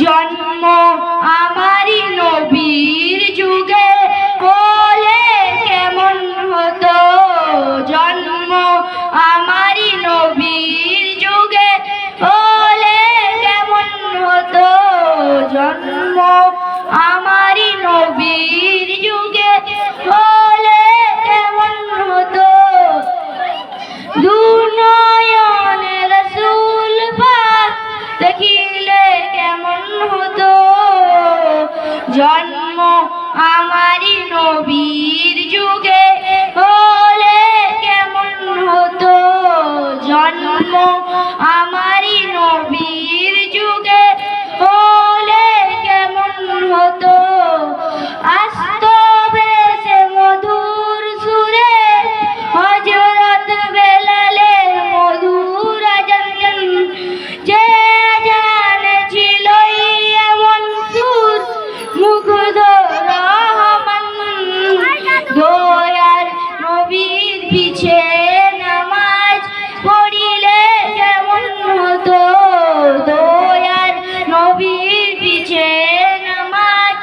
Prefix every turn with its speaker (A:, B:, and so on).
A: জন্ম আমারি নবীর যুগে হলে কেমন হতো, জন্ম আমারি নবীর যুগে হলে কেমন হতো, জন্ম আমারি নবীর যুগে হলে কেমন হতো। দুনয়নে রাসূল পাক দেখিলে কেমন হতো, জন্ম আমারি নবীর যুগে হলে কেমন হতো, জন্ম আমারি নবীর যুগে হলে কেমন হতো। আসত ভেসে মধুর সুরে হযরত বেলালের মধুর আযান, যে আযান ছিল এমন সুর মুগ্ধ রহমান। দয়ার নবীর পিছে নামাজ পড়িলে কেমন হতো, দয়ার নবীর পিছে নামাজ